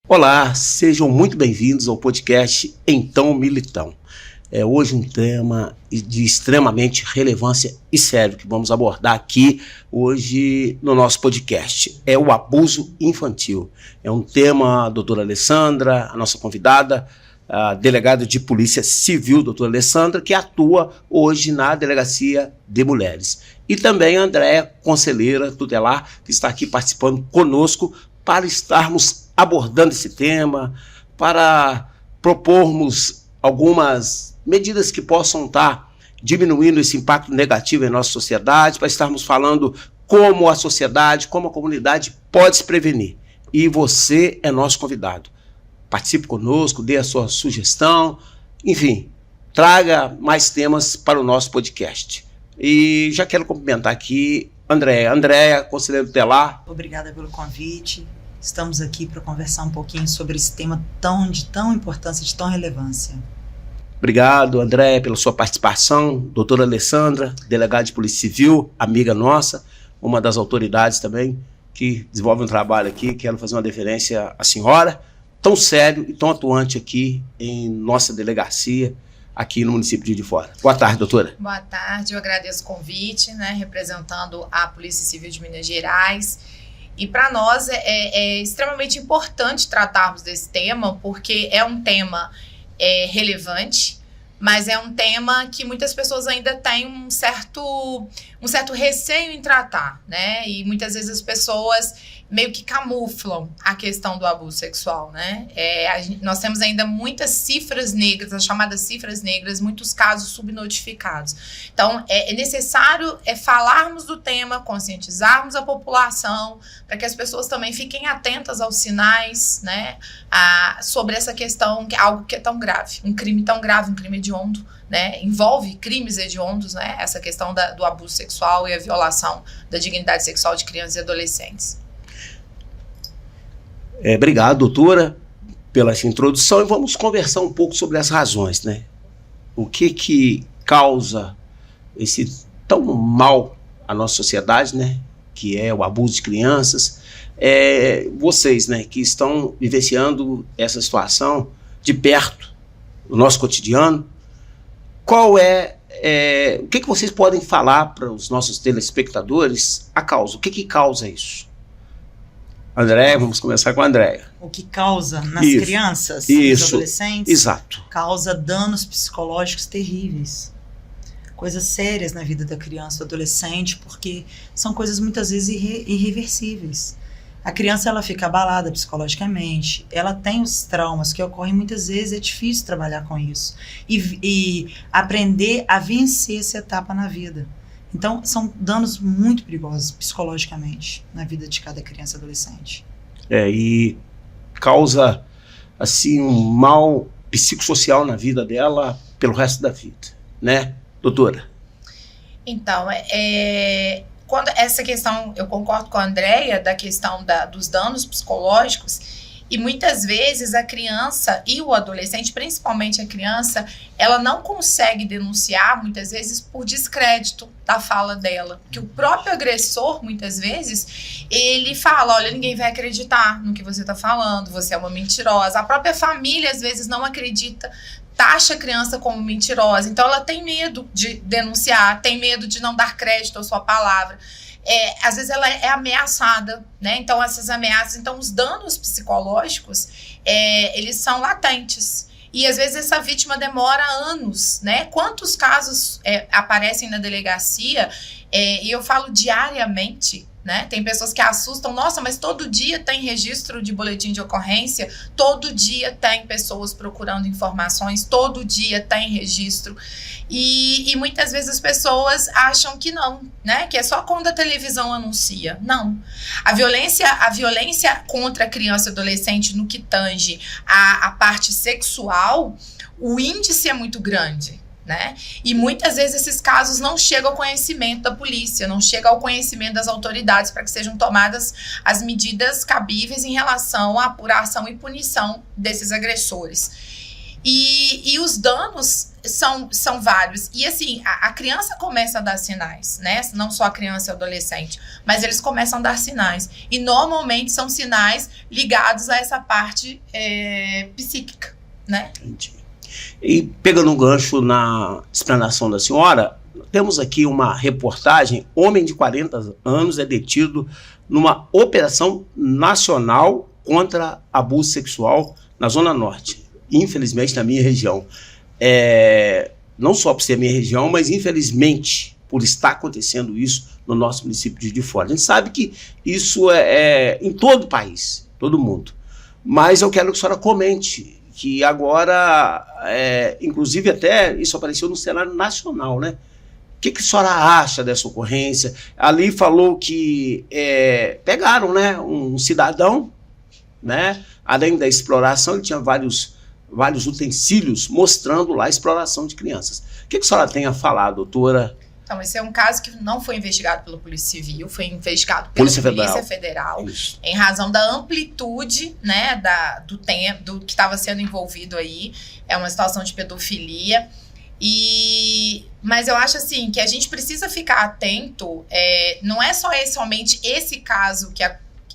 Olá, sejam muito bem-vindos ao podcast Então Militão. É hoje um tema de extremamente relevância e sério que vamos abordar aqui hoje no nosso podcast. É o abuso infantil. É um tema, doutora Alessandra, a nossa convidada, a delegada de Polícia Civil, doutora Alessandra, que atua hoje na Delegacia de Mulheres. E também a Andréia, conselheira tutelar, que está aqui participando conosco para estarmos abordando esse tema, para propormos algumas medidas que possam estar diminuindo esse impacto negativo em nossa sociedade, para estarmos falando como a sociedade, como a comunidade pode se prevenir. E você é nosso convidado. Participe conosco, dê a sua sugestão, enfim, traga mais temas para o nosso podcast. E já quero cumprimentar aqui Andréia, conselheira tutelar. Obrigada pelo convite. Estamos aqui para conversar um pouquinho sobre esse tema de tão importância, de tão relevância. Obrigado, Andréia, pela sua participação. Doutora Alessandra, delegada de Polícia Civil, amiga nossa, uma das autoridades também que desenvolve um trabalho aqui. Quero fazer uma deferência à senhora, tão sério e tão atuante aqui em nossa delegacia, aqui no município de Juiz de Fora. Boa tarde, doutora. Boa tarde, eu agradeço o convite, representando a Polícia Civil de Minas Gerais. E para nós é extremamente importante tratarmos desse tema, porque é um tema relevante, mas é um tema que muitas pessoas ainda têm um certo receio em tratar, né? E muitas vezes as pessoas meio que camuflam a questão do abuso sexual, né? Nós temos ainda muitas cifras negras, as chamadas cifras negras, muitos casos subnotificados. Então, é necessário falarmos do tema, conscientizarmos a população, para que as pessoas também fiquem atentas aos sinais, né? Sobre essa questão, que é algo que é tão grave, um crime tão grave, um crime hediondo, né? Envolve crimes hediondos, né? Essa questão do abuso sexual e a violação da dignidade sexual de crianças e adolescentes. Obrigado, doutora, pela essa introdução, e vamos conversar um pouco sobre as razões, né? O que causa esse tão mal à nossa sociedade, né? Que é o abuso de crianças. Vocês, né, que estão vivenciando essa situação de perto, no nosso cotidiano, o que vocês podem falar para os nossos telespectadores a causa? O que causa isso? Andréia, vamos começar com a Andréia. O que causa nas crianças e nos adolescentes? Exato. Causa danos psicológicos terríveis. Coisas sérias na vida da criança, do adolescente, porque são coisas muitas vezes irreversíveis. A criança, ela fica abalada psicologicamente, ela tem os traumas que ocorrem muitas vezes, é difícil trabalhar com isso. E aprender a vencer essa etapa na vida. Então, são danos muito perigosos psicologicamente na vida de cada criança e adolescente. E causa, assim, um mal psicossocial na vida dela pelo resto da vida, né, doutora? Então, quando essa questão, eu concordo com a Andréia, da questão dos danos psicológicos, e muitas vezes a criança e o adolescente, principalmente a criança, ela não consegue denunciar, muitas vezes, por descrédito da fala dela. Que o próprio agressor, muitas vezes, ele fala, olha, ninguém vai acreditar no que você está falando, você é uma mentirosa. A própria família, às vezes, não acredita, taxa a criança como mentirosa. Então, ela tem medo de denunciar, tem medo de não dar crédito à sua palavra. Às vezes ela é ameaçada, né? Então essas ameaças, então os danos psicológicos, eles são latentes. E às vezes essa vítima demora anos, né? Quantos casos aparecem na delegacia, e eu falo diariamente, né? Tem pessoas que assustam, nossa, mas todo dia tem registro de boletim de ocorrência, todo dia tem pessoas procurando informações, todo dia tem registro. E muitas vezes as pessoas acham que não, né? Que é só quando a televisão anuncia. Não. A violência contra a criança e adolescente no que tange a parte sexual, o índice é muito grande, né? E muitas vezes esses casos não chegam ao conhecimento da polícia, não chegam ao conhecimento das autoridades para que sejam tomadas as medidas cabíveis em relação à apuração e punição desses agressores. E os danos são vários. E assim, a criança começa a dar sinais, né? Não só a criança e o adolescente, mas eles começam a dar sinais. E normalmente são sinais ligados a essa parte psíquica, né? Entendi. E pegando um gancho na explanação da senhora, temos aqui uma reportagem: homem de 40 anos é detido numa operação nacional contra abuso sexual na Zona Norte. Infelizmente, na minha região. Não só por ser a minha região, mas infelizmente, por estar acontecendo isso no nosso município de Juiz de Fora. A gente sabe que isso é em todo o país, todo mundo. Mas eu quero que a senhora comente que agora, inclusive até isso apareceu no cenário nacional, né? O que a senhora acha dessa ocorrência? Ali falou que pegaram, né, um cidadão, né? Além da exploração, ele tinha vários utensílios mostrando lá a exploração de crianças. O que a senhora tem a falar, doutora? Então, esse é um caso que não foi investigado pela Polícia Civil, foi investigado pela Polícia Federal em razão da amplitude, né, do que estava sendo envolvido aí. É uma situação de pedofilia. Mas eu acho assim que a gente precisa ficar atento, não é só somente esse caso que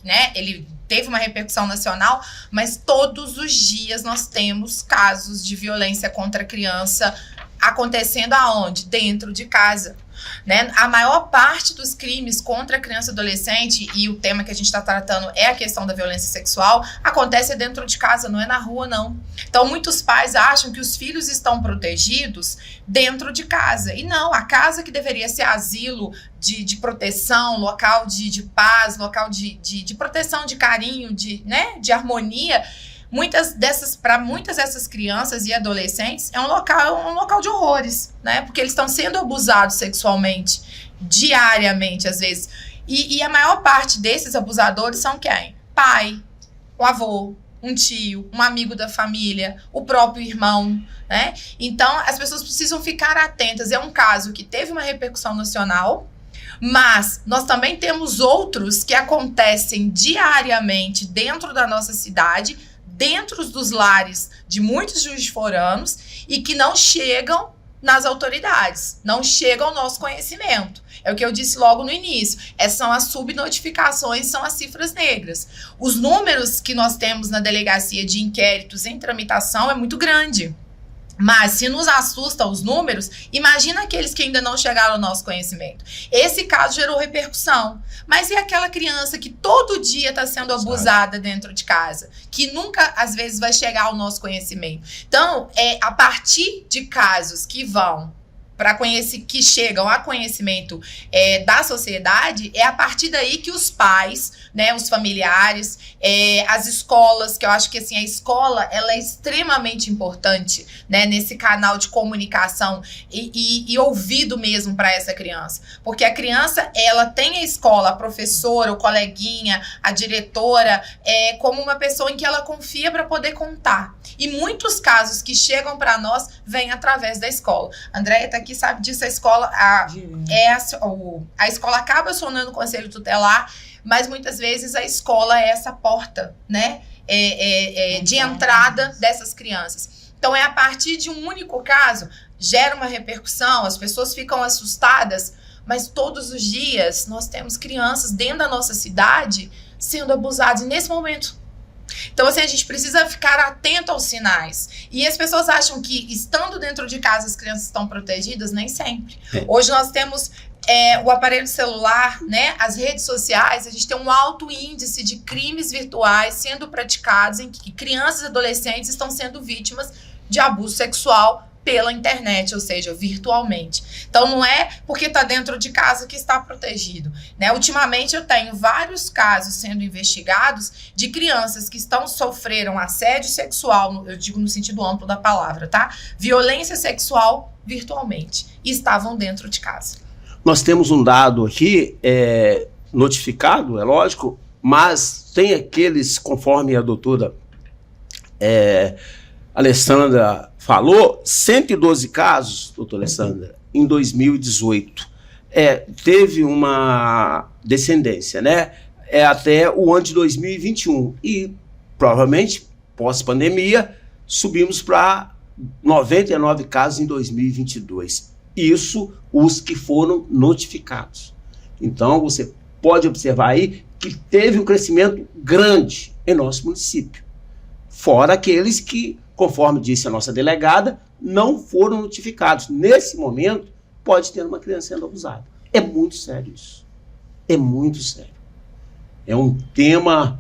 né, ele teve uma repercussão nacional, mas todos os dias nós temos casos de violência contra a criança acontecendo aonde? Dentro de casa, né? A maior parte dos crimes contra a criança e adolescente, e o tema que a gente está tratando é a questão da violência sexual, acontece dentro de casa, não é na rua, não. Então, muitos pais acham que os filhos estão protegidos dentro de casa. E não, a casa que deveria ser asilo de proteção, local de paz, local de proteção, de carinho, de harmonia, para muitas dessas crianças e adolescentes é um local de horrores, né? Porque eles estão sendo abusados sexualmente diariamente, às vezes. E a maior parte desses abusadores são quem? Pai, o avô, um tio, um amigo da família, o próprio irmão, né? Então, as pessoas precisam ficar atentas. É um caso que teve uma repercussão nacional, mas nós também temos outros que acontecem diariamente dentro da nossa cidade, dentro dos lares de muitos juiz-foranos e que não chegam nas autoridades, não chegam ao nosso conhecimento. É o que eu disse logo no início. São as subnotificações, são as cifras negras. Os números que nós temos na delegacia de inquéritos em tramitação é muito grande. Mas se nos assustam os números, imagina aqueles que ainda não chegaram ao nosso conhecimento. Esse caso gerou repercussão. Mas e aquela criança que todo dia está sendo abusada dentro de casa? Que nunca, às vezes, vai chegar ao nosso conhecimento. Então, a partir de casos que que chegam a conhecimento da sociedade, é a partir daí que os pais, né, os familiares, as escolas, que eu acho que assim, a escola ela é extremamente importante, né, nesse canal de comunicação e ouvido mesmo para essa criança. Porque a criança, ela tem a escola, a professora, o coleguinha, a diretora, como uma pessoa em que ela confia para poder contar. E muitos casos que chegam para nós vêm através da escola. A Andréia está aqui, sabe disso, a escola, a escola acaba acionando o conselho tutelar, mas muitas vezes a escola é essa porta, né, de entrada dessas crianças. Então, a partir de um único caso, gera uma repercussão, as pessoas ficam assustadas, mas todos os dias nós temos crianças dentro da nossa cidade sendo abusadas, e nesse momento. Então, assim, a gente precisa ficar atento aos sinais. E as pessoas acham que, estando dentro de casa, as crianças estão protegidas, nem sempre. Hoje nós temos o aparelho celular, né, as redes sociais, a gente tem um alto índice de crimes virtuais sendo praticados, em que crianças e adolescentes estão sendo vítimas de abuso sexual pela internet, ou seja, virtualmente. Então, não é porque está dentro de casa que está protegido, né? Ultimamente, eu tenho vários casos sendo investigados de crianças que sofreram assédio sexual, eu digo no sentido amplo da palavra, tá? Violência sexual virtualmente, e estavam dentro de casa. Nós temos um dado aqui, notificado, é lógico, mas tem aqueles, conforme a doutora Alessandra falou, 112 casos, doutora Alessandra, em 2018. Teve uma descendência, né? Até o ano de 2021. E, provavelmente, pós-pandemia, subimos para 99 casos em 2022. Isso os que foram notificados. Então, você pode observar aí que teve um crescimento grande em nosso município. Fora aqueles que, conforme disse a nossa delegada, não foram notificados. Nesse momento, pode ter uma criança sendo abusada. É muito sério isso. É muito sério. É um tema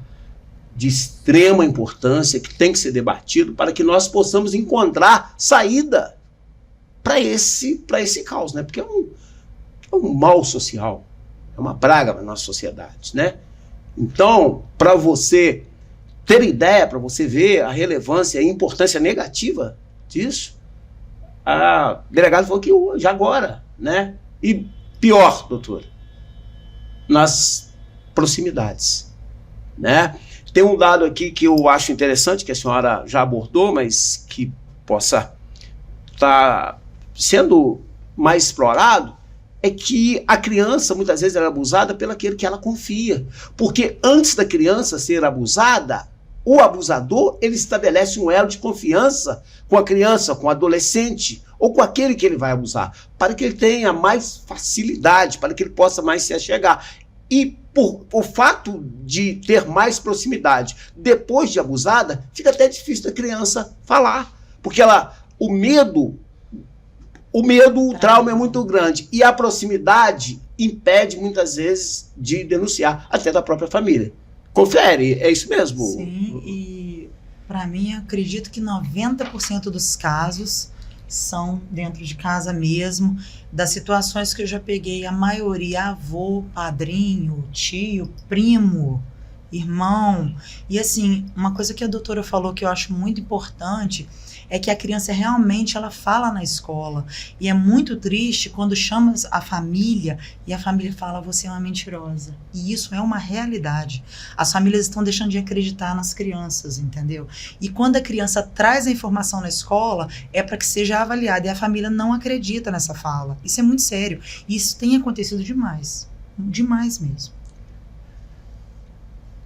de extrema importância que tem que ser debatido para que nós possamos encontrar saída para esse caos, né? Porque é um mal social, é uma praga na nossa sociedade, né? Então, para você ter ideia, para você ver a relevância e a importância negativa disso, a delegada falou que hoje, agora, né? E pior, doutora, nas proximidades, né? Tem um dado aqui que eu acho interessante, que a senhora já abordou, mas que possa estar sendo mais explorado, é que a criança, muitas vezes, ela é abusada pelo aquele que ela confia. Porque antes da criança ser abusada, o abusador, ele estabelece um elo de confiança com a criança, com o adolescente, ou com aquele que ele vai abusar, para que ele tenha mais facilidade, para que ele possa mais se achegar. E por o fato de ter mais proximidade depois de abusada, fica até difícil da criança falar, porque o medo, o trauma é muito grande, e a proximidade impede muitas vezes de denunciar, até da própria família. Confere, é isso mesmo? Sim, e para mim, acredito que 90% dos casos são dentro de casa mesmo, das situações que eu já peguei, a maioria, avô, padrinho, tio, primo, irmão. E assim, uma coisa que a doutora falou que eu acho muito importante é que a criança realmente, ela fala na escola. E é muito triste quando chama a família e a família fala, você é uma mentirosa. E isso é uma realidade. As famílias estão deixando de acreditar nas crianças, entendeu? E quando a criança traz a informação na escola, é para que seja avaliada. E a família não acredita nessa fala. Isso é muito sério. E isso tem acontecido demais. Demais mesmo.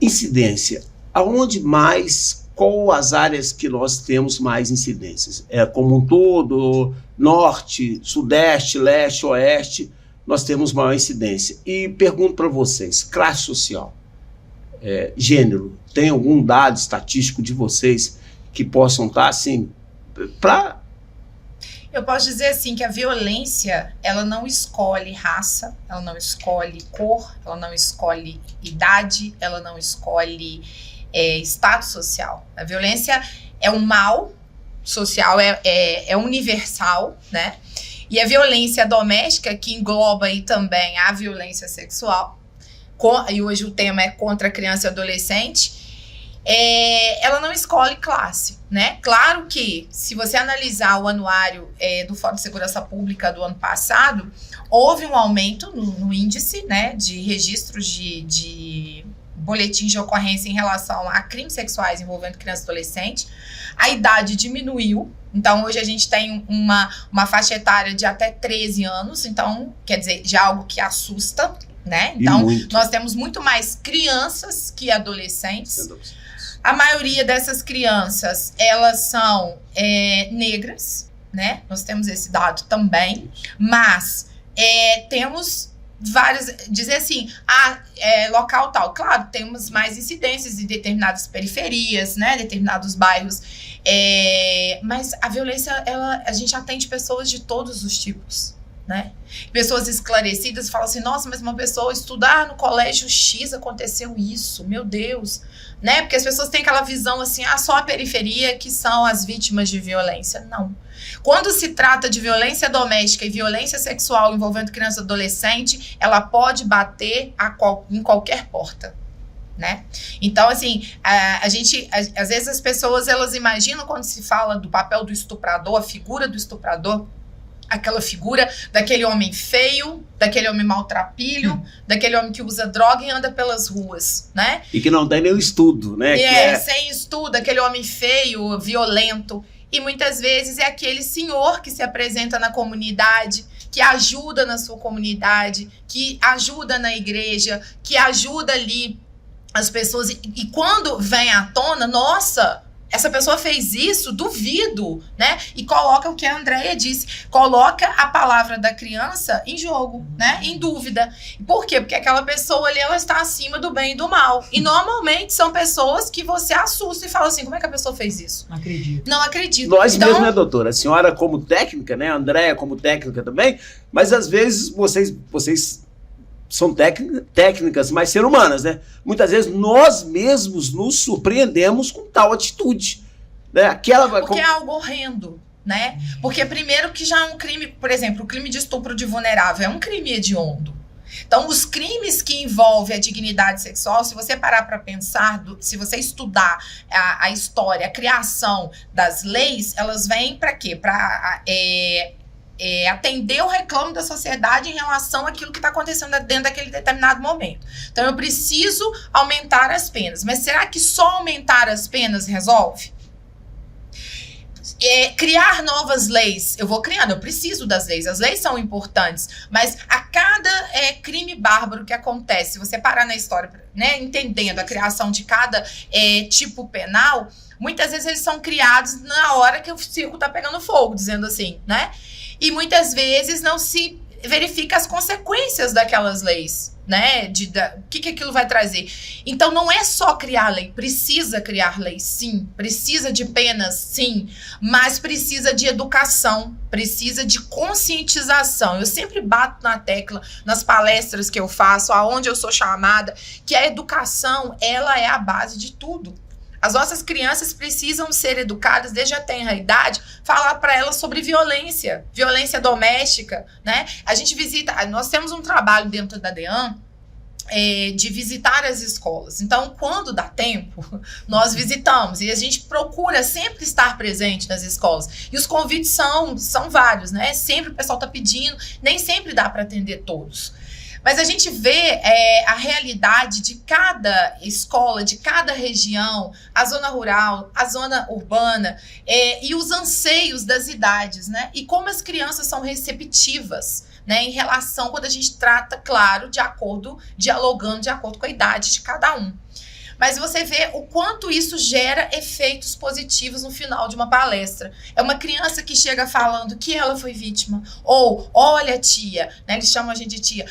Incidência. Aonde mais... Qual as áreas que nós temos mais incidências? Como um todo, norte, sudeste, leste, oeste, nós temos maior incidência. E pergunto para vocês, classe social, gênero, tem algum dado estatístico de vocês que possam estar assim, para... Eu posso dizer assim que a violência, ela não escolhe raça, ela não escolhe cor, ela não escolhe idade, ela não escolhe... status social. A violência é um mal social, é universal, né? E a violência doméstica, que engloba aí também a violência sexual, e hoje o tema é contra a criança e adolescente, ela não escolhe classe, né? Claro que, se você analisar o anuário do Fórum de Segurança Pública do ano passado, houve um aumento no índice, né, de registros de boletins de ocorrência em relação a crimes sexuais envolvendo criança e adolescente. A idade diminuiu, então hoje a gente tem uma faixa etária de até 13 anos, então quer dizer, já algo que assusta, né? Então nós temos muito mais crianças que adolescentes. A maioria dessas crianças, elas são negras, né? Nós temos esse dado também, mas temos várias, dizer assim, local tal, claro, temos mais incidências em determinadas periferias, né, determinados bairros, mas a violência, a gente atende pessoas de todos os tipos, né, pessoas esclarecidas falam assim, nossa, mas uma pessoa estudar no colégio X aconteceu isso, meu Deus, né, porque as pessoas têm aquela visão assim, só a periferia que são as vítimas de violência, não. Quando se trata de violência doméstica e violência sexual envolvendo criança e adolescente, ela pode bater em qualquer porta, né? Então, assim, às vezes as pessoas, elas imaginam quando se fala do papel do estuprador, a figura do estuprador, aquela figura daquele homem feio, daquele homem maltrapilho, daquele homem que usa droga e anda pelas ruas, né? E que não tem nenhum estudo, né? Sem estudo, aquele homem feio, violento. E muitas vezes é aquele senhor que se apresenta na comunidade, que ajuda na sua comunidade, que ajuda na igreja, que ajuda ali as pessoas. E quando vem à tona, nossa, Essa pessoa fez isso, duvido, né? E coloca o que a Andréia disse, coloca a palavra da criança em jogo, né? Em dúvida. Por quê? Porque aquela pessoa ali, ela está acima do bem e do mal. E normalmente são pessoas que você assusta e fala assim, como é que a pessoa fez isso? Não acredito. Não acredito. Nós então, mesmo, né, doutora? A senhora como técnica, né? A Andréia como técnica também, mas às vezes vocês são técnicas, mas ser humanas, né? Muitas vezes nós mesmos nos surpreendemos com tal atitude, né? Porque é algo horrendo, né? Porque primeiro que já é um crime, por exemplo, o crime de estupro de vulnerável é um crime hediondo. Então, os crimes que envolvem a dignidade sexual, se você parar para pensar, se você estudar a história, a criação das leis, elas vêm para quê? Para atender o reclamo da sociedade em relação àquilo que está acontecendo dentro daquele determinado momento. Então, eu preciso aumentar as penas. Mas será que só aumentar as penas resolve? Criar novas leis. Eu vou criando, eu preciso das leis. As leis são importantes. Mas a cada crime bárbaro que acontece, se você parar na história, né, entendendo a criação de cada tipo penal, muitas vezes eles são criados na hora que o circo está pegando fogo, dizendo assim, né? E muitas vezes não se verifica as consequências daquelas leis, né? O que aquilo vai trazer. Então, não é só criar lei. Precisa criar lei, sim. Precisa de penas, sim. Mas precisa de educação. Precisa de conscientização. Eu sempre bato na tecla, nas palestras que eu faço, aonde eu sou chamada, que a educação, ela é a base de tudo. As nossas crianças precisam ser educadas desde a tenra idade, falar para elas sobre violência doméstica, né? Nós temos um trabalho dentro da DEAN de visitar as escolas. Então, quando dá tempo, nós visitamos e a gente procura sempre estar presente nas escolas. E os convites são vários, né? Sempre o pessoal está pedindo, nem sempre dá para atender todos. Mas a gente vê a realidade de cada escola, de cada região, a zona rural, a zona urbana, e os anseios das idades, né? E como as crianças são receptivas, né? Em relação, quando a gente trata, claro, dialogando de acordo com a idade de cada um. Mas você vê o quanto isso gera efeitos positivos no final de uma palestra. É uma criança que chega falando que ela foi vítima. Ou, olha, tia, né? Eles chamam a gente de tia.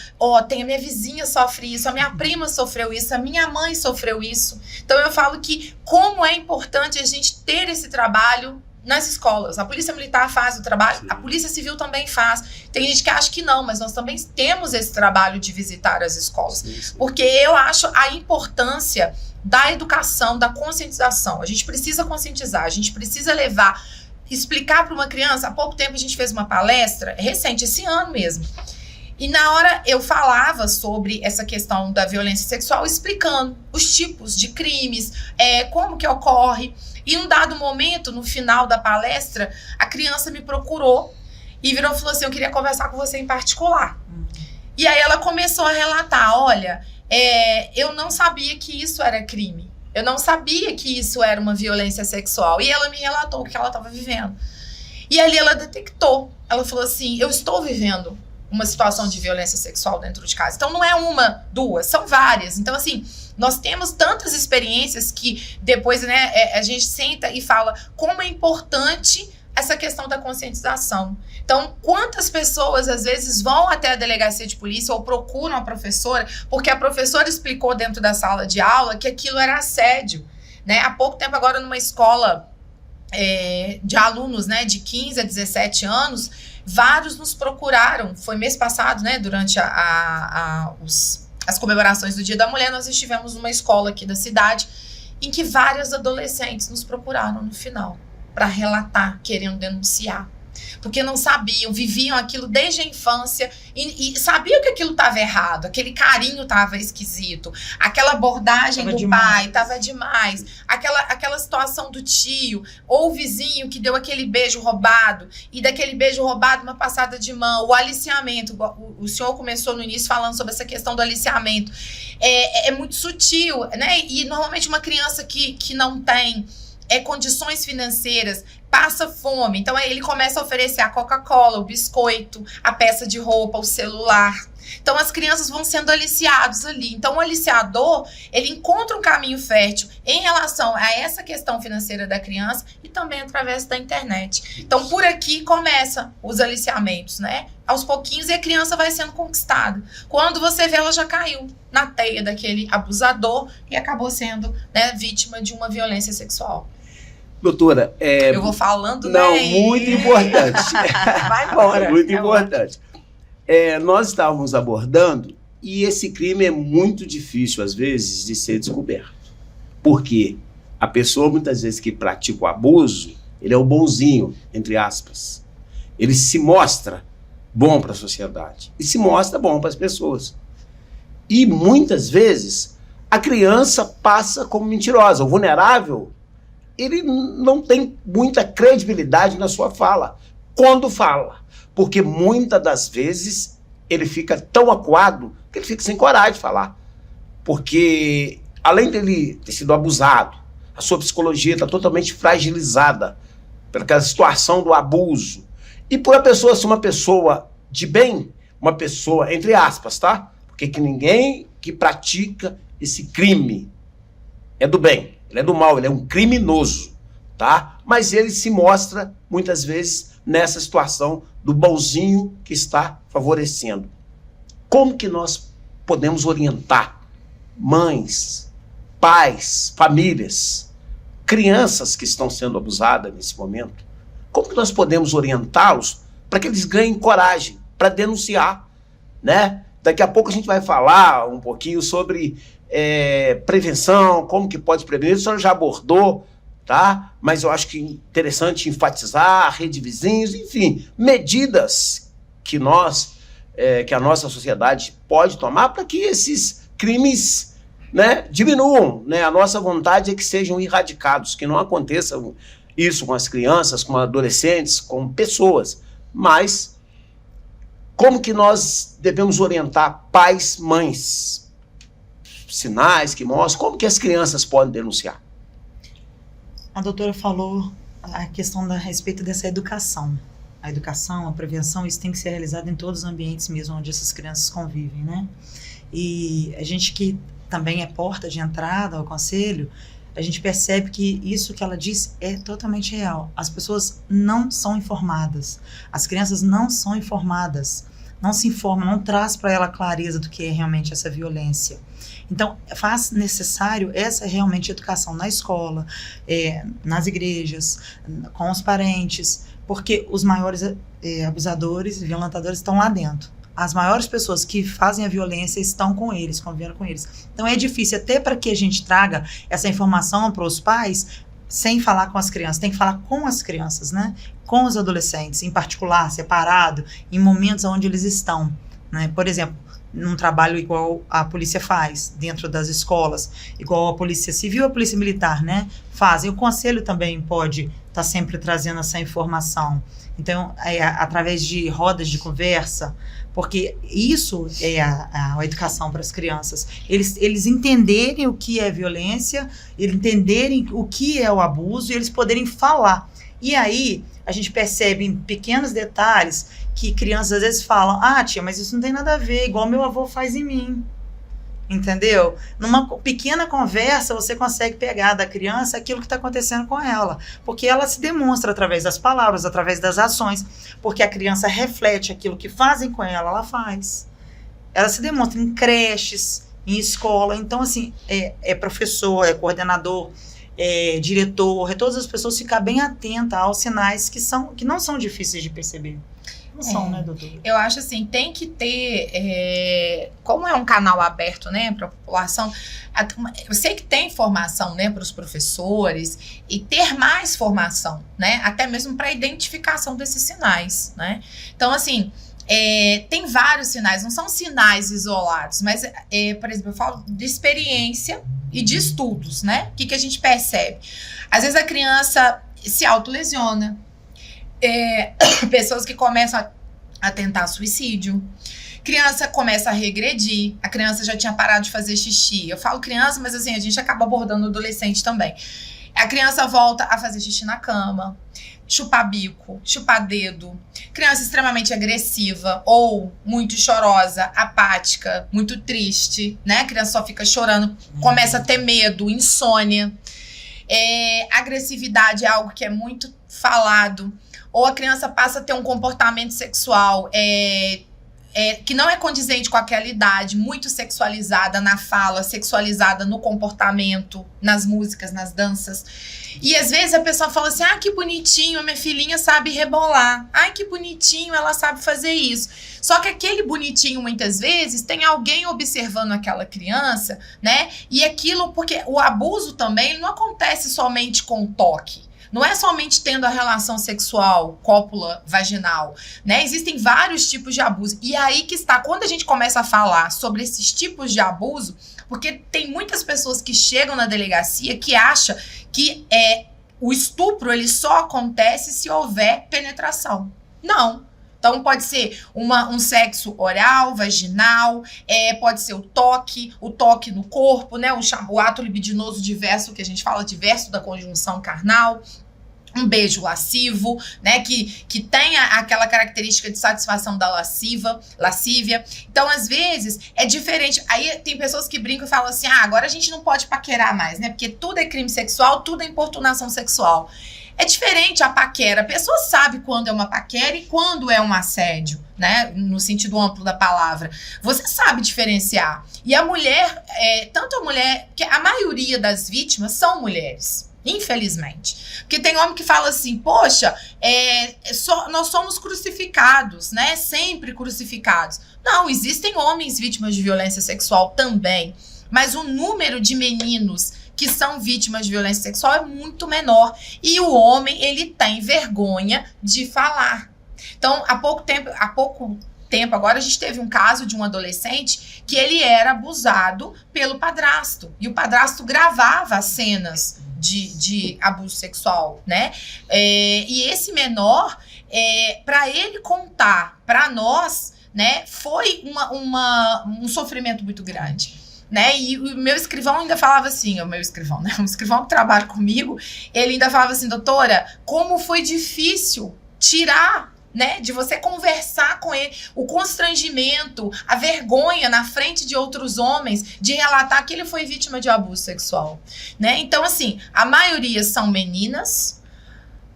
Tem a minha vizinha sofre isso, a minha prima sofreu isso, a minha mãe sofreu isso. Então eu falo que como é importante a gente ter esse trabalho nas escolas. A Polícia Militar faz o trabalho, sim. A Polícia Civil também faz. Tem gente que acha que não, mas nós também temos esse trabalho de visitar as escolas. Sim. Porque eu acho a importância da educação, da conscientização. A gente precisa conscientizar, a gente precisa explicar para uma criança. Há pouco tempo a gente fez uma palestra, recente, esse ano mesmo. E na hora eu falava sobre essa questão da violência sexual, explicando os tipos de crimes, como que ocorre. E em um dado momento, no final da palestra, a criança me procurou e virou e falou assim, eu queria conversar com você em particular. E aí ela começou a relatar, olha, eu não sabia que isso era crime. Eu não sabia que isso era uma violência sexual. E ela me relatou o que ela estava vivendo. E ali ela detectou. Ela falou assim, eu estou vivendo uma situação de violência sexual dentro de casa. Então não é uma, duas, são várias. Então assim, nós temos tantas experiências que depois, né, a gente senta e fala como é importante essa questão da conscientização. Então, quantas pessoas às vezes vão até a delegacia de polícia ou procuram a professora porque a professora explicou dentro da sala de aula que aquilo era assédio, né? Há pouco tempo agora numa escola de alunos, né, de 15 a 17 anos, vários nos procuraram, foi mês passado, né, durante as comemorações do Dia da Mulher, nós estivemos numa escola aqui da cidade em que várias adolescentes nos procuraram no final para relatar, querendo denunciar. Porque não sabiam, viviam aquilo desde a infância e sabiam que aquilo estava errado, aquele carinho estava esquisito, aquela abordagem do pai estava demais, aquela situação do tio ou o vizinho que deu aquele beijo roubado e daquele beijo roubado uma passada de mão, o aliciamento, o senhor começou no início falando sobre essa questão do aliciamento, é muito sutil, né? E normalmente uma criança que não tem condições financeiras, passa fome, então aí ele começa a oferecer a Coca-Cola, o biscoito, a peça de roupa, o celular. Então, as crianças vão sendo aliciados ali. Então, o aliciador, ele encontra um caminho fértil em relação a essa questão financeira da criança e também através da internet. Então, por aqui começam os aliciamentos, né? Aos pouquinhos, e a criança vai sendo conquistada. Quando você vê, ela já caiu na teia daquele abusador e acabou sendo, né, vítima de uma violência sexual. Doutora, eu vou falando, não, né? muito importante. Vai embora. Muito importante. Nós estávamos abordando, e esse crime é muito difícil, às vezes, de ser descoberto. Porque a pessoa, muitas vezes, que pratica o abuso, ele é o bonzinho, entre aspas. Ele se mostra bom para a sociedade e se mostra bom para as pessoas. E, muitas vezes, a criança passa como mentirosa. O vulnerável, ele não tem muita credibilidade na sua fala, quando fala. Porque muitas das vezes ele fica tão acuado que ele fica sem coragem de falar. Porque, além dele ter sido abusado, a sua psicologia está totalmente fragilizada pela situação do abuso. E por a pessoa ser uma pessoa de bem, uma pessoa, entre aspas, tá? Porque que ninguém que pratica esse crime é do bem, ele é do mal, ele é um criminoso, tá? Mas ele se mostra, muitas vezes, nessa situação do bonzinho que está favorecendo. Como que nós podemos orientar mães, pais, famílias, crianças que estão sendo abusadas nesse momento? Como que nós podemos orientá-los para que eles ganhem coragem para denunciar, né? Daqui a pouco a gente vai falar um pouquinho sobre prevenção, como que pode prevenir. O senhor já abordou, tá? Mas eu acho que é interessante enfatizar a rede de vizinhos, enfim, medidas que que a nossa sociedade pode tomar para que esses crimes, né, diminuam, né? A nossa vontade é que sejam erradicados, que não aconteça isso com as crianças, com adolescentes, com pessoas. Mas como que nós devemos orientar pais, mães? Sinais que mostram como que as crianças podem denunciar. A doutora falou a questão a respeito dessa educação. A educação, a prevenção, isso tem que ser realizado em todos os ambientes mesmo onde essas crianças convivem, né? E a gente que também é porta de entrada ao conselho, a gente percebe que isso que ela disse é totalmente real. As pessoas não são informadas. As crianças não são informadas. Não se informam, não traz para ela clareza do que é realmente essa violência. Então, faz necessário essa realmente educação na escola, nas igrejas, com os parentes, porque os maiores abusadores e violentadores estão lá dentro. As maiores pessoas que fazem a violência estão com eles, convivendo com eles. Então, é difícil até para que a gente traga essa informação para os pais, sem falar com as crianças. Tem que falar com as crianças, né? Com os adolescentes, em particular, separado, em momentos onde eles estão, né? Por exemplo, num trabalho igual a polícia faz, dentro das escolas, igual a polícia civil e a polícia militar, né, fazem. O conselho também pode estar sempre trazendo essa informação. Então, através de rodas de conversa, porque isso é a educação para as crianças. Eles entenderem o que é violência, eles entenderem o que é o abuso e eles poderem falar. E aí, a gente percebe em pequenos detalhes que crianças às vezes falam: ah, tia, mas isso não tem nada a ver, igual meu avô faz em mim. Entendeu? Numa pequena conversa, você consegue pegar da criança aquilo que está acontecendo com ela. Porque ela se demonstra através das palavras, através das ações. Porque a criança reflete aquilo que fazem com ela, ela faz. Ela se demonstra em creches, em escola. Então, assim, professor, coordenador, diretor, todas as pessoas ficar bem atentas aos sinais que não são difíceis de perceber. Não são, né, doutora? Eu acho assim, tem que ter, como é um canal aberto, né, para a população, eu sei que tem formação, né, para os professores e ter mais formação, né, até mesmo para a identificação desses sinais, né. Então, assim, tem vários sinais, não são sinais isolados, mas, por exemplo, eu falo de experiência e de estudos, né, o que a gente percebe? Às vezes a criança se autolesiona, pessoas que começam a tentar suicídio, criança começa a regredir, a criança já tinha parado de fazer xixi. Eu falo criança, mas assim, a gente acaba abordando o adolescente também. A criança volta a fazer xixi na cama, chupar bico, chupar dedo. Criança extremamente agressiva ou muito chorosa, apática, muito triste, né? A criança só fica chorando, começa a ter medo, insônia. Agressividade é algo que é muito falado. Ou a criança passa a ter um comportamento sexual que não é condizente com aquela idade, muito sexualizada na fala, sexualizada no comportamento, nas músicas, nas danças. E às vezes a pessoa fala assim, que bonitinho, a minha filhinha sabe rebolar. Ai, que bonitinho, ela sabe fazer isso. Só que aquele bonitinho, muitas vezes, tem alguém observando aquela criança, né? E aquilo, porque o abuso também não acontece somente com toque. Não é somente tendo a relação sexual, cópula vaginal, né? Existem vários tipos de abuso. E aí que está, quando a gente começa a falar sobre esses tipos de abuso, porque tem muitas pessoas que chegam na delegacia que acham que o estupro ele só acontece se houver penetração. Não. Então, pode ser um sexo oral, vaginal, pode ser o toque no corpo, né? O ato libidinoso diverso, que a gente fala diverso da conjunção carnal. Um beijo lascivo, né, que tenha aquela característica de satisfação da lascívia. Então, às vezes, é diferente. Aí tem pessoas que brincam e falam assim, agora a gente não pode paquerar mais, né, porque tudo é crime sexual, tudo é importunação sexual. É diferente a paquera. A pessoa sabe quando é uma paquera e quando é um assédio, né, no sentido amplo da palavra. Você sabe diferenciar. E a mulher, tanto a mulher, que a maioria das vítimas são mulheres. Infelizmente. Porque tem homem que fala assim, poxa, nós somos crucificados, né? Sempre crucificados. Não, existem homens vítimas de violência sexual também. Mas o número de meninos que são vítimas de violência sexual é muito menor. E o homem, ele tem vergonha de falar. Então, há pouco tempo agora, a gente teve um caso de um adolescente que ele era abusado pelo padrasto. E o padrasto gravava as cenas de abuso sexual, né? E esse menor, para ele contar para nós, né, foi um sofrimento muito grande, né? E o meu escrivão ainda falava assim, o escrivão que trabalha comigo, ele ainda falava assim, doutora, como foi difícil tirar, né, de você conversar com ele, o constrangimento, a vergonha na frente de outros homens de relatar que ele foi vítima de abuso sexual, né? Então, assim, a maioria são meninas,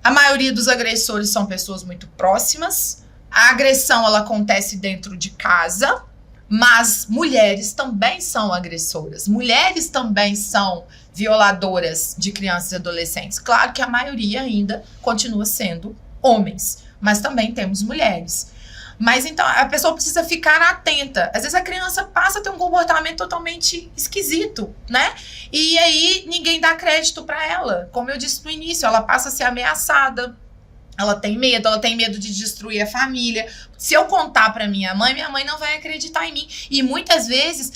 a maioria dos agressores são pessoas muito próximas, a agressão, ela acontece dentro de casa, mas mulheres também são agressoras, mulheres também são violadoras de crianças e adolescentes. Claro que a maioria ainda continua sendo homens, mas também temos mulheres. Mas então a pessoa precisa ficar atenta. Às vezes a criança passa a ter um comportamento totalmente esquisito, né? E aí ninguém dá crédito para ela. Como eu disse no início, ela passa a ser ameaçada. Ela tem medo de destruir a família. Se eu contar para minha mãe não vai acreditar em mim. E muitas vezes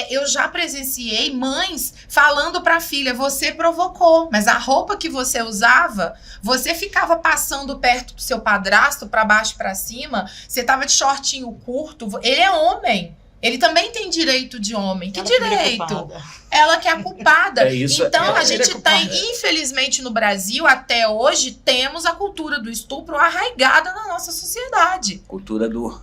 eu já presenciei mães falando para a filha, você provocou, mas a roupa que você usava, você ficava passando perto do seu padrasto, para baixo e para cima, você tava de shortinho curto, ele é homem. Ele também tem direito de homem. Que direito? Ela que é a culpada. Então, a gente tem, infelizmente, no Brasil, até hoje, temos a cultura do estupro arraigada na nossa sociedade. Cultura do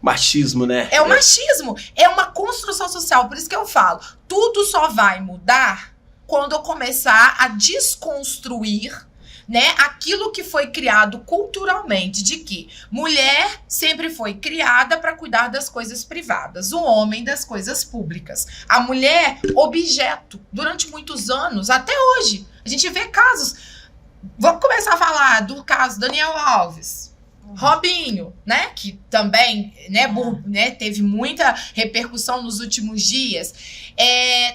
machismo, né? É o machismo. É uma construção social. Por isso que eu falo, tudo só vai mudar quando eu começar a desconstruir, né, aquilo que foi criado culturalmente, de que mulher sempre foi criada para cuidar das coisas privadas, o homem das coisas públicas. A mulher, objeto, durante muitos anos, até hoje. A gente vê casos. Vamos começar a falar do caso Daniel Alves. Robinho, né, que também, né, teve muita repercussão nos últimos dias.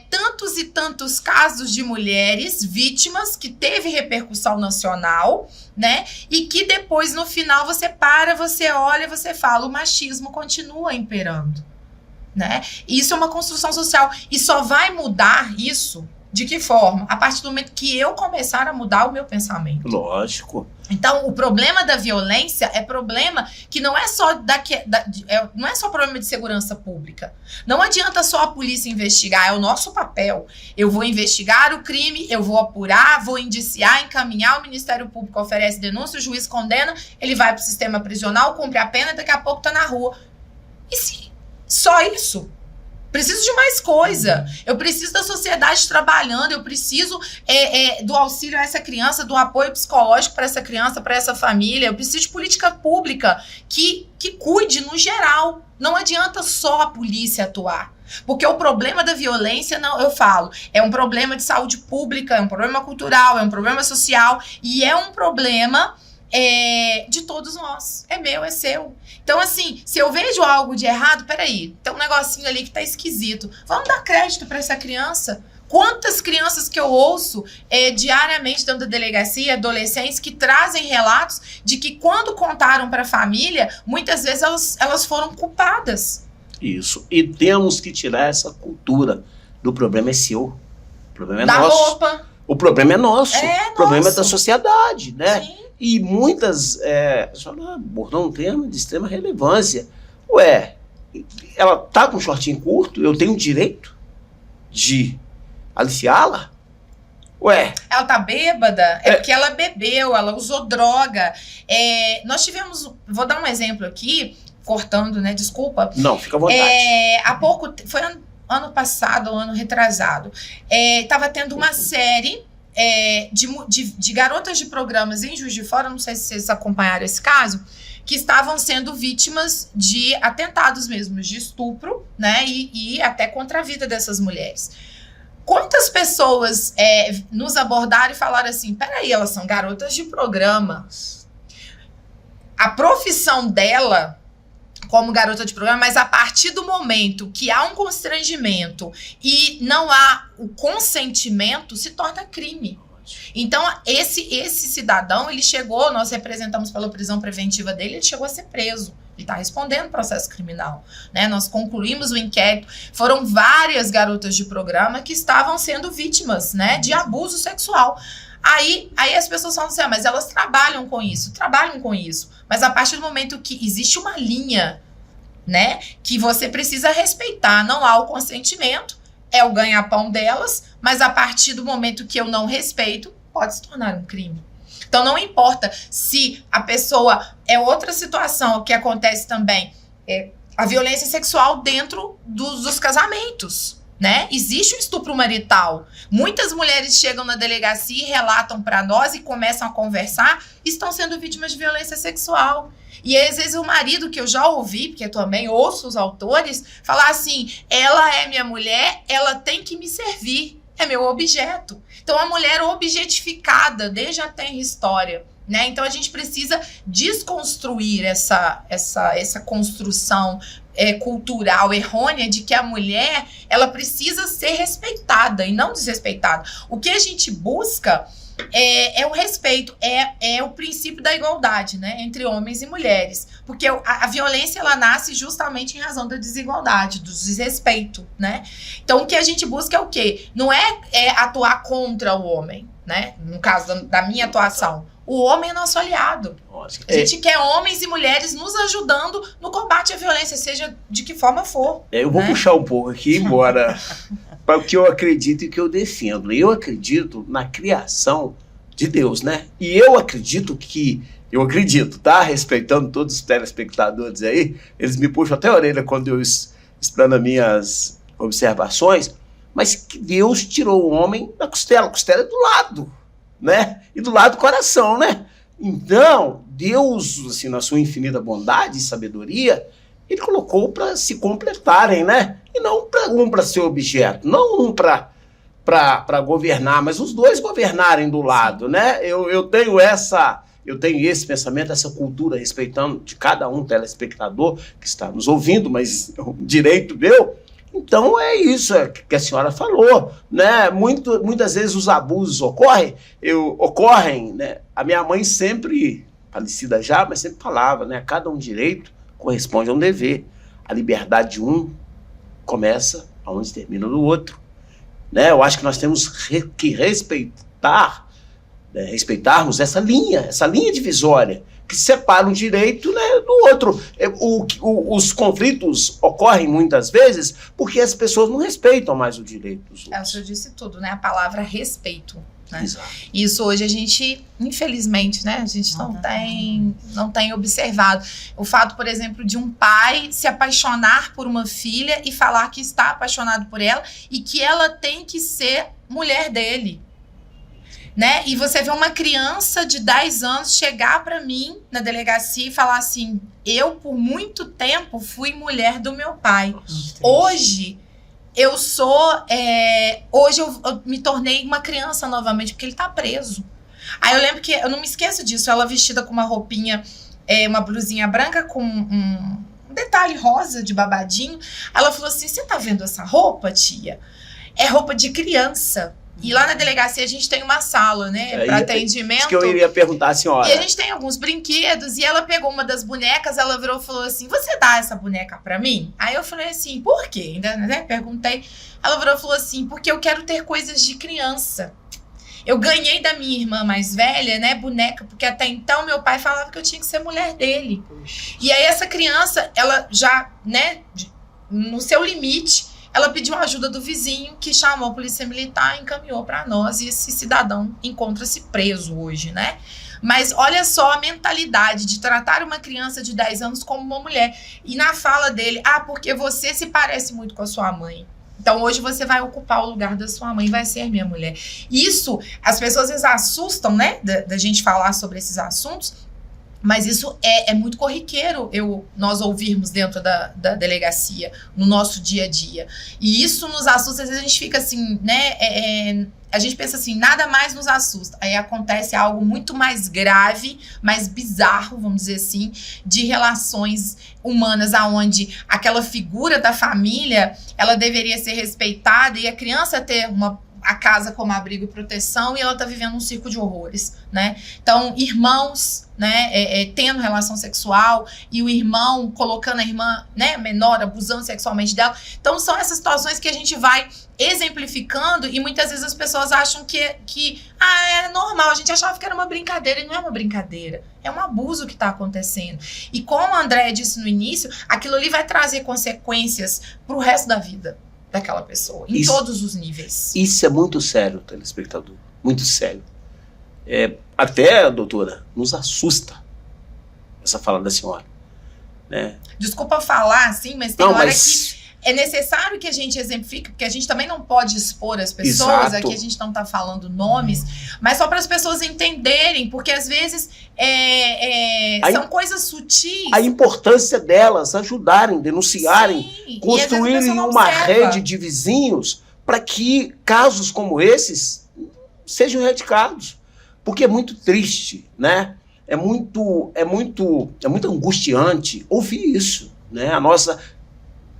Tantos e tantos casos de mulheres vítimas que teve repercussão nacional, né, e que depois, no final, você olha, você fala, o machismo continua imperando, né? Isso é uma construção social e só vai mudar isso De que forma? A partir do momento que eu começar a mudar o meu pensamento. Lógico. Então, o problema da violência é problema que não é só não é só problema de segurança pública. Não adianta só a polícia investigar, é o nosso papel. Eu vou investigar o crime, eu vou apurar, vou indiciar, encaminhar, o Ministério Público oferece denúncia, o juiz condena, ele vai para o sistema prisional, cumpre a pena, daqui a pouco tá na rua. E se só isso? Preciso de mais coisa. Eu preciso da sociedade trabalhando, eu preciso do auxílio a essa criança, do apoio psicológico para essa criança, para essa família. Eu preciso de política pública que cuide no geral. Não adianta só a polícia atuar. Porque o problema da violência, não, eu falo, é um problema de saúde pública, é um problema cultural, é um problema social e é um problema de todos nós. É meu, é seu. Então, assim, se eu vejo algo de errado, peraí, tem um negocinho ali que tá esquisito. Vamos dar crédito para essa criança. Quantas crianças que eu ouço diariamente dentro da delegacia, adolescentes que trazem relatos de que quando contaram para a família, muitas vezes elas foram culpadas. Isso. E temos que tirar essa cultura do problema é seu. O problema é da nosso. Roupa. O problema é nosso. O problema é nosso. da sociedade, né? Sim. E muitas abordam um tema de extrema relevância. Ué, ela tá com um shortinho curto, eu tenho o direito de aliciá-la? Ué. Ela tá bêbada, porque ela bebeu, ela usou droga. Nós tivemos, vou dar um exemplo aqui, cortando, né? Desculpa. Não, fica à vontade. Há pouco, foi ano passado, ano retrasado, tava tendo uma série de garotas de programas em Juiz de Fora, não sei se vocês acompanharam esse caso, que estavam sendo vítimas de atentados mesmo, de estupro, né, e até contra a vida dessas mulheres. Quantas pessoas nos abordaram e falaram assim, peraí, elas são garotas de programa. A profissão dela como garota de programa, mas a partir do momento que há um constrangimento e não há o consentimento, se torna crime. Então, esse cidadão, ele chegou, nós representamos pela prisão preventiva dele, ele chegou a ser preso. Ele está respondendo processo criminal, né? Nós concluímos o inquérito. Foram várias garotas de programa que estavam sendo vítimas, né, de abuso sexual. Aí as pessoas falam assim, mas elas trabalham com isso, mas a partir do momento que existe uma linha, né, que você precisa respeitar, não há o consentimento, é o ganha-pão delas, mas a partir do momento que eu não respeito, pode se tornar um crime. Então não importa se a pessoa, outra situação que acontece também, a violência sexual dentro dos casamentos. Né? Existe o estupro marital. Muitas mulheres chegam na delegacia e relatam para nós e começam a conversar, estão sendo vítimas de violência sexual. E às vezes o marido, que eu já ouvi, porque eu também ouço os autores, falar assim, ela é minha mulher, ela tem que me servir, é meu objeto. Então a mulher objetificada desde a tenra história. Né? Então a gente precisa desconstruir essa construção cultural errônea de que a mulher ela precisa ser respeitada e não desrespeitada. O que a gente busca é o respeito, é o princípio da igualdade, né, entre homens e mulheres, porque a violência ela nasce justamente em razão da desigualdade, do desrespeito, né? Então o que a gente busca é o quê? Não é atuar contra o homem, né? No caso da minha atuação, o homem é nosso aliado. A gente quer homens e mulheres nos ajudando no combate à violência, seja de que forma for. Eu vou puxar um pouco aqui, embora para o que eu acredito e o que eu defendo. Eu acredito na criação de Deus, né? E eu acredito, tá? Respeitando todos os telespectadores aí, eles me puxam até a orelha quando eu explano as minhas observações, mas que Deus tirou o homem da costela. A costela é do lado, né? E do lado do coração, né? Então, Deus, assim, na sua infinita bondade e sabedoria, ele colocou para se completarem, né? E não um para ser objeto, não um para governar, mas os dois governarem do lado, né? Eu tenho esse pensamento, essa cultura, respeitando de cada um telespectador que está nos ouvindo, mas é um direito meu. Então é isso que a senhora falou, né? Muitas vezes os abusos ocorrem, né? A minha mãe sempre, falecida já, mas sempre falava, né? Cada um direito corresponde a um dever. A liberdade de um começa onde termina do outro. né? Eu acho que nós temos que respeitarmos essa linha divisória, que separa um direito, né, do outro. Os conflitos ocorrem muitas vezes porque as pessoas não respeitam mais o direito dos outros. O senhor disse tudo, né? A palavra respeito. Né? Exato. Isso hoje a gente, infelizmente, né? A gente não tem observado. O fato, por exemplo, de um pai se apaixonar por uma filha e falar que está apaixonado por ela e que ela tem que ser mulher dele. Né? E você vê uma criança de 10 anos chegar para mim na delegacia e falar assim: eu por muito tempo fui mulher do meu pai. Hoje eu me tornei uma criança novamente, porque ele tá preso. Aí eu lembro que, eu não me esqueço disso, ela vestida com uma roupinha, uma blusinha branca com um detalhe rosa de babadinho. Ela falou assim: você tá vendo essa roupa, tia? É roupa de criança. E lá na delegacia a gente tem uma sala, né, para atendimento. Isso que eu iria perguntar à senhora. E a gente tem alguns brinquedos, e ela pegou uma das bonecas, ela virou e falou assim: você dá essa boneca pra mim? Aí eu falei assim: por quê? Ainda, né, perguntei. Ela virou e falou assim: porque eu quero ter coisas de criança. Eu ganhei da minha irmã mais velha, né, boneca, porque até então meu pai falava que eu tinha que ser mulher dele. E aí essa criança, ela já, né, no seu limite, ela pediu a ajuda do vizinho, que chamou a polícia militar e encaminhou para nós, e esse cidadão encontra-se preso hoje, né? Mas olha só a mentalidade de tratar uma criança de 10 anos como uma mulher. E na fala dele: porque você se parece muito com a sua mãe. Então hoje você vai ocupar o lugar da sua mãe, vai ser minha mulher. Isso, as pessoas às vezes assustam, né, da gente falar sobre esses assuntos, mas isso é muito corriqueiro nós ouvirmos dentro da delegacia, no nosso dia a dia. E isso nos assusta, às vezes a gente fica assim, né, a gente pensa assim: nada mais nos assusta. Aí acontece algo muito mais grave, mais bizarro, vamos dizer assim, de relações humanas, aonde aquela figura da família, ela deveria ser respeitada e a criança ter a casa como abrigo e proteção, e ela tá vivendo um circo de horrores, né? Então, irmãos, né, tendo relação sexual, e o irmão colocando a irmã, né, menor, abusando sexualmente dela. Então, são essas situações que a gente vai exemplificando, e muitas vezes as pessoas acham que é normal. A gente achava que era uma brincadeira, e não é uma brincadeira. É um abuso que tá acontecendo. E como a Andréia disse no início, aquilo ali vai trazer consequências pro resto da vida daquela pessoa, em todos os níveis. Isso é muito sério, telespectador, muito sério. Até, doutora, nos assusta essa fala da senhora, né? Desculpa falar assim, mas tem hora que é necessário que a gente exemplifique, porque a gente também não pode expor as pessoas. Exato. Aqui a gente não está falando nomes, mas só para as pessoas entenderem, porque às vezes são coisas sutis. A importância delas ajudarem, denunciarem, sim, construírem uma rede de vizinhos para que casos como esses sejam erradicados. Porque é muito triste, né? É muito angustiante ouvir isso, né?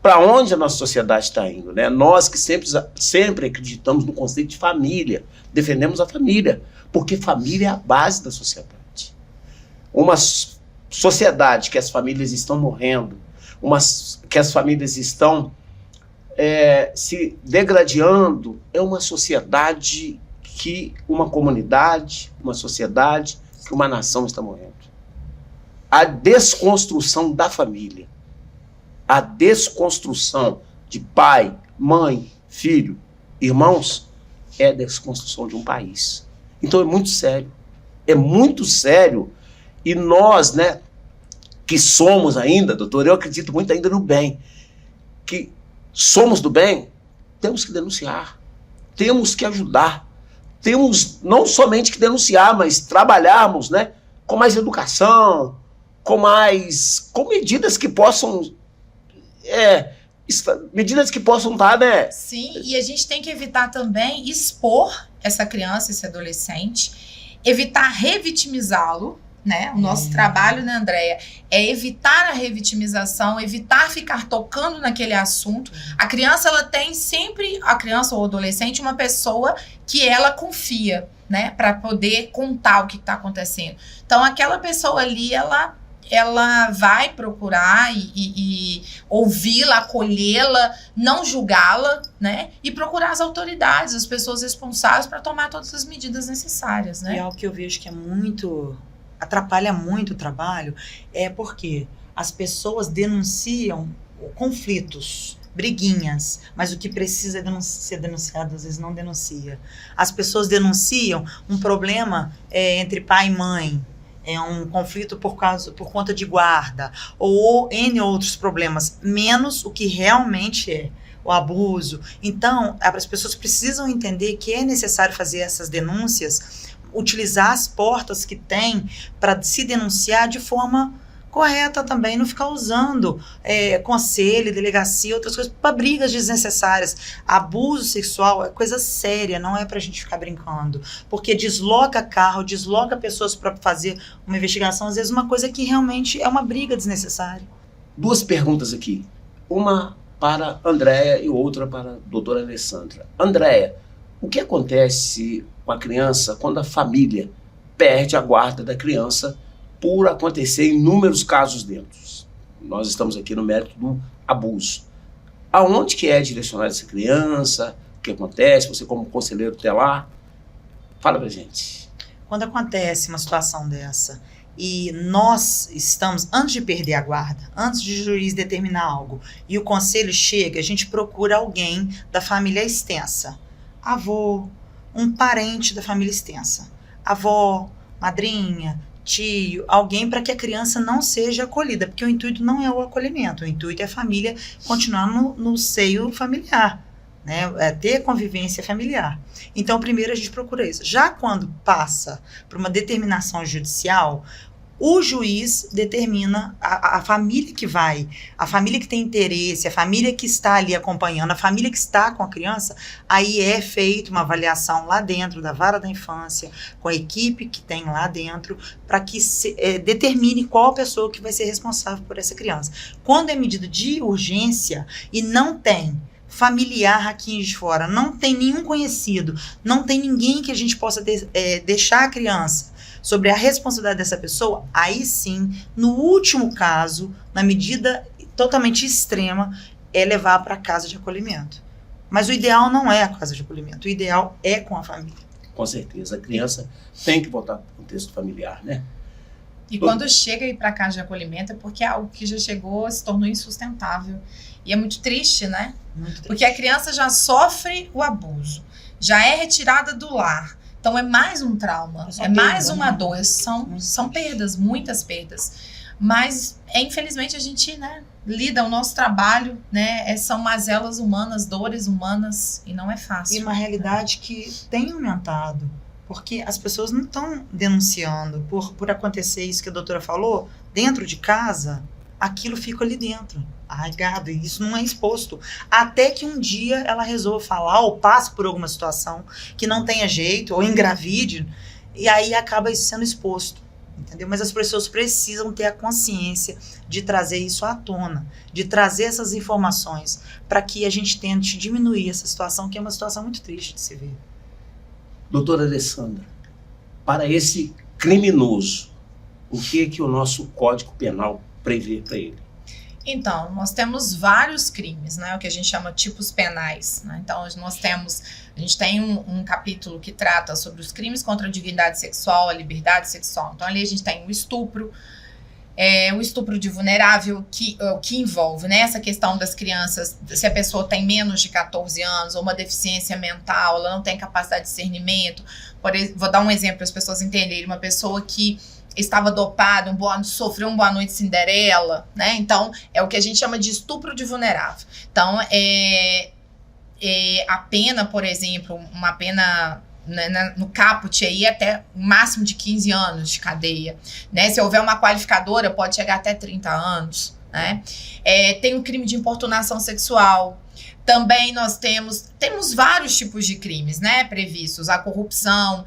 Para onde a nossa sociedade está indo, né? Nós que sempre acreditamos no conceito de família, defendemos a família, porque família é a base da sociedade. Uma sociedade que as famílias estão morrendo, que as famílias estão se degradando, é uma sociedade uma comunidade, uma sociedade, que uma nação está morrendo. A desconstrução da família, a desconstrução de pai, mãe, filho, irmãos, é a desconstrução de um país. Então é muito sério, e nós, né, que somos ainda, doutor, eu acredito muito ainda no bem, que somos do bem, temos que denunciar, temos que ajudar, temos não somente que denunciar, mas trabalharmos, né, com mais educação, com medidas que possam estar, né? Sim, e a gente tem que evitar também expor essa criança, esse adolescente, evitar revitimizá-lo, né? O nosso trabalho, né, Andréia, é evitar a revitimização, evitar ficar tocando naquele assunto. A criança, ela tem sempre, a criança ou o adolescente, uma pessoa que ela confia, né, para poder contar o que está acontecendo. Então, aquela pessoa ali, ela ela vai procurar e ouvi-la, acolhê-la, não julgá-la, né? E procurar as autoridades, as pessoas responsáveis para tomar todas as medidas necessárias, né? E algo que eu vejo que atrapalha muito o trabalho, é porque as pessoas denunciam conflitos, briguinhas, mas o que precisa ser denunciado às vezes não denuncia. As pessoas denunciam um problema entre pai e mãe, um conflito por conta de guarda, ou N outros problemas, menos o que realmente é o abuso. Então, as pessoas precisam entender que é necessário fazer essas denúncias, utilizar as portas que tem para se denunciar de forma correta também, não ficar usando conselho, delegacia, outras coisas para brigas desnecessárias. Abuso sexual é coisa séria, não é para a gente ficar brincando, porque desloca carro, desloca pessoas para fazer uma investigação, às vezes uma coisa que realmente é uma briga desnecessária. 2 perguntas aqui, uma para Andréia e outra para a doutora Alessandra. Andréia, o que acontece com a criança quando a família perde a guarda da criança por acontecer inúmeros casos dentro? Nós estamos aqui no mérito do abuso. Aonde que é direcionada essa criança? O que acontece? Você como conselheiro tutelar, fala pra gente. Quando acontece uma situação dessa e nós estamos, antes de perder a guarda, antes de o juiz determinar algo, e o conselho chega, a gente procura alguém da família extensa. Avô, um parente da família extensa. Avó, madrinha, tio, alguém para que a criança não seja acolhida, porque o intuito não é o acolhimento, o intuito é a família continuar no seio familiar, né? É ter convivência familiar. Então, primeiro a gente procura isso. Já quando passa por uma determinação judicial, o juiz determina a família que vai, a família que tem interesse, a família que está ali acompanhando, a família que está com a criança, aí é feita uma avaliação lá dentro da vara da infância, com a equipe que tem lá dentro, para que determine qual pessoa que vai ser responsável por essa criança. Quando é medida de urgência e não tem familiar aqui de fora, não tem nenhum conhecido, não tem ninguém que a gente possa deixar a criança sobre a responsabilidade dessa pessoa, aí sim, no último caso, na medida totalmente extrema, é levar para a casa de acolhimento. Mas o ideal não é a casa de acolhimento, o ideal é com a família. Com certeza, a criança tem que voltar para o contexto familiar, né? E quando chega aí para casa de acolhimento é porque é algo que já chegou, se tornou insustentável. E é muito triste, né? Muito triste. Porque a criança já sofre o abuso, já é retirada do lar. Então é mais um trauma, é mais uma dor, são perdas, muitas perdas. Mas, infelizmente, a gente, né, lida, o nosso trabalho, né, são mazelas humanas, dores humanas, e não é fácil. E uma realidade que tem aumentado, porque as pessoas não estão denunciando por acontecer isso que a doutora falou, dentro de casa, aquilo fica ali dentro, arraigado, e isso não é exposto. Até que um dia ela resolva falar, ou passe por alguma situação que não tenha jeito, ou engravide, e aí acaba isso sendo exposto, entendeu? Mas as pessoas precisam ter a consciência de trazer isso à tona, de trazer essas informações, para que a gente tente diminuir essa situação, que é uma situação muito triste de se ver. Doutora Alessandra, para esse criminoso, o que o nosso Código Penal prevê para ele? Então, nós temos vários crimes, né, o que a gente chama tipos penais, né? Então, a gente tem um capítulo que trata sobre os crimes contra a dignidade sexual, a liberdade sexual. Então, ali a gente tem o estupro de vulnerável, que envolve, né, essa questão das crianças, se a pessoa tem menos de 14 anos, ou uma deficiência mental, ela não tem capacidade de discernimento. Vou dar um exemplo para as pessoas entenderem, uma pessoa que estava dopada, sofreu um Boa Noite Cinderela, né? Então, é o que a gente chama de estupro de vulnerável. Então, a pena, por exemplo, uma pena, né, no caput aí até um máximo de 15 anos de cadeia, né? Se houver uma qualificadora, pode chegar até 30 anos, né? Tem o crime de importunação sexual. Também nós temos vários tipos de crimes, né, previstos. A corrupção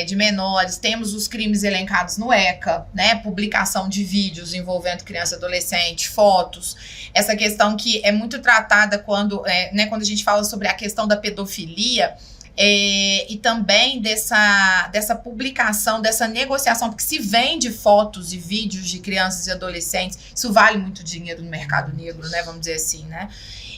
de menores, temos os crimes elencados no ECA, né, publicação de vídeos envolvendo criança e adolescente, fotos. Essa questão que é muito tratada quando a gente fala sobre a questão da pedofilia, e também dessa publicação, dessa negociação, porque se vende fotos e vídeos de crianças e adolescentes, isso vale muito dinheiro no mercado negro, né, vamos dizer assim, né?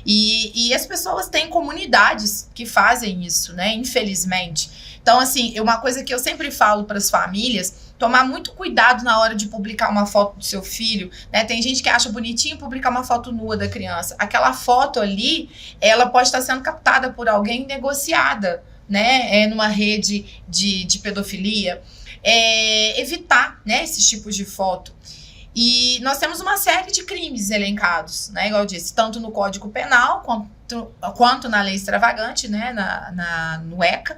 E as pessoas têm comunidades que fazem isso, né, infelizmente. Então, assim, uma coisa que eu sempre falo para as famílias, tomar muito cuidado na hora de publicar uma foto do seu filho, né? Tem gente que acha bonitinho publicar uma foto nua da criança. Aquela foto ali, ela pode estar sendo captada por alguém, negociada, né? Numa rede de pedofilia. Evitar, né, esses tipos de foto. E nós temos uma série de crimes elencados, né? Igual eu disse, tanto no Código Penal quanto na Lei Extravagante, né? No ECA.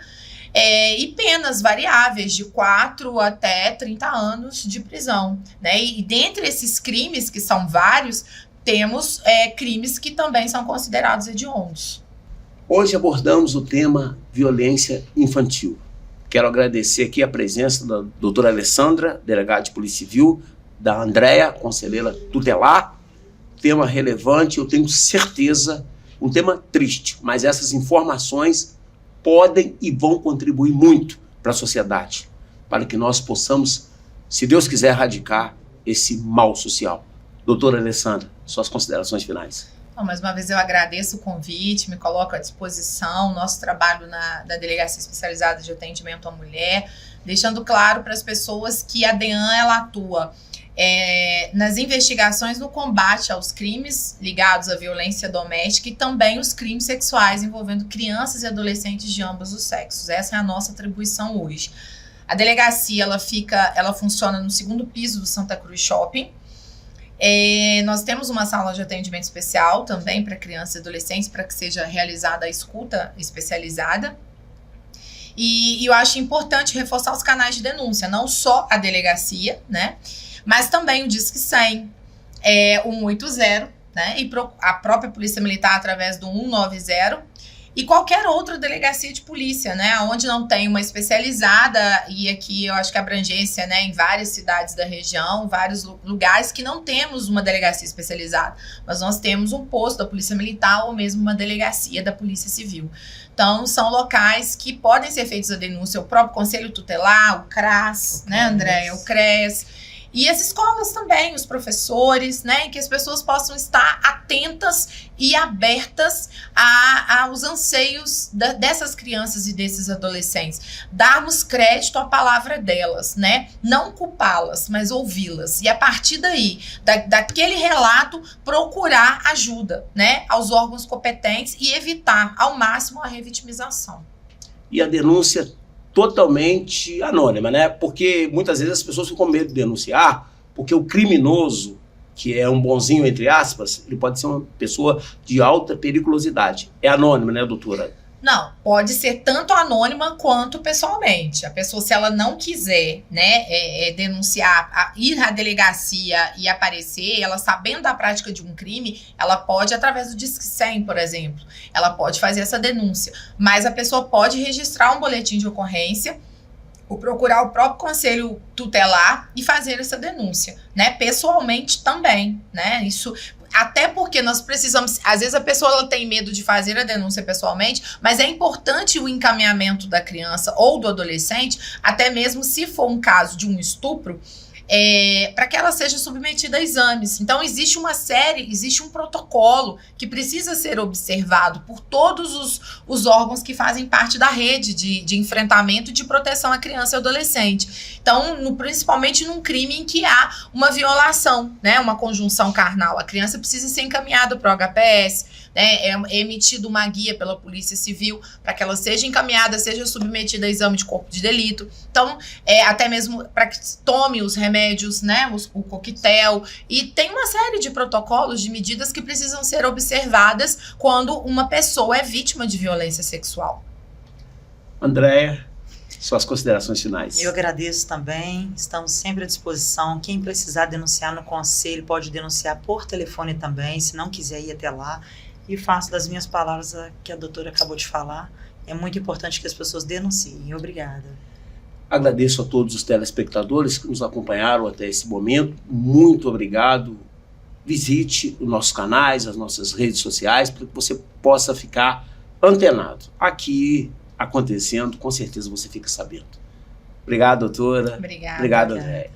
E penas variáveis de 4 até 30 anos de prisão, né? E dentre esses crimes, que são vários, temos crimes que também são considerados hediondos. Hoje abordamos o tema violência infantil. Quero agradecer aqui a presença da doutora Alessandra, delegada de Polícia Civil, da Andréia, conselheira tutelar. Tema relevante, eu tenho certeza, um tema triste, mas essas informações podem e vão contribuir muito para a sociedade, para que nós possamos, se Deus quiser, erradicar esse mal social. Doutora Alessandra, suas considerações finais. Mais uma vez eu agradeço o convite, me coloco à disposição, nosso trabalho da Delegacia Especializada de Atendimento à Mulher, deixando claro para as pessoas que a DEAN ela atua nas investigações no combate aos crimes ligados à violência doméstica e também os crimes sexuais envolvendo crianças e adolescentes de ambos os sexos. Essa é a nossa atribuição hoje. A delegacia ela funciona no 2º piso do Santa Cruz Shopping. Nós temos uma sala de atendimento especial também para crianças e adolescentes, para que seja realizada a escuta especializada. E eu acho importante reforçar os canais de denúncia, não só a delegacia, né? Mas também o Disque 100, 180, né? E a própria Polícia Militar através do 190 e qualquer outra delegacia de polícia, né? Onde não tem uma especializada, e aqui eu acho que a abrangência, né, em várias cidades da região, vários lugares que não temos uma delegacia especializada, mas nós temos um posto da Polícia Militar ou mesmo uma delegacia da Polícia Civil. Então, são locais que podem ser feitos a denúncia, o próprio Conselho Tutelar, o CRAS, né, Andréia, o CRES, e as escolas também, os professores, né, que as pessoas possam estar atentas e abertas aos anseios dessas crianças e desses adolescentes. Darmos crédito à palavra delas, né, não culpá-las, mas ouvi-las. E a partir daí, daquele relato, procurar ajuda, né, aos órgãos competentes e evitar ao máximo a revitimização. E a denúncia totalmente anônima, né? Porque muitas vezes as pessoas ficam com medo de denunciar, porque o criminoso, que é um bonzinho, entre aspas, ele pode ser uma pessoa de alta periculosidade. É anônima, né, doutora? Não, pode ser tanto anônima quanto pessoalmente. A pessoa, se ela não quiser, né, denunciar, ir à delegacia e aparecer, ela sabendo da prática de um crime, ela pode, através do Disque 100, por exemplo, ela pode fazer essa denúncia. Mas a pessoa pode registrar um boletim de ocorrência ou procurar o próprio conselho tutelar e fazer essa denúncia, né, pessoalmente também, né, isso... Até porque nós precisamos, às vezes a pessoa ela tem medo de fazer a denúncia pessoalmente, mas é importante o encaminhamento da criança ou do adolescente, até mesmo se for um caso de um estupro, para que ela seja submetida a exames. Então existe um protocolo que precisa ser observado por todos os órgãos que fazem parte da rede de enfrentamento e de proteção à criança e adolescente. Então, principalmente num crime em que há uma violação, né, uma conjunção carnal, a criança precisa ser encaminhada para o HPS, né, é emitida uma guia pela Polícia Civil para que ela seja encaminhada, seja submetida a exame de corpo de delito. Então, até mesmo para que tome os remédios, né, o coquetel, e tem uma série de protocolos, de medidas que precisam ser observadas quando uma pessoa é vítima de violência sexual. Andréia, suas considerações finais. Eu agradeço também, estamos sempre à disposição. Quem precisar denunciar no conselho pode denunciar por telefone também, se não quiser ir até lá. E faço das minhas palavras que a doutora acabou de falar. É muito importante que as pessoas denunciem. Obrigada. Agradeço a todos os telespectadores que nos acompanharam até esse momento. Muito obrigado. Visite os nossos canais, as nossas redes sociais, para que você possa ficar antenado. Aqui acontecendo, com certeza você fica sabendo. Obrigado, doutora. Obrigada. Obrigado, André.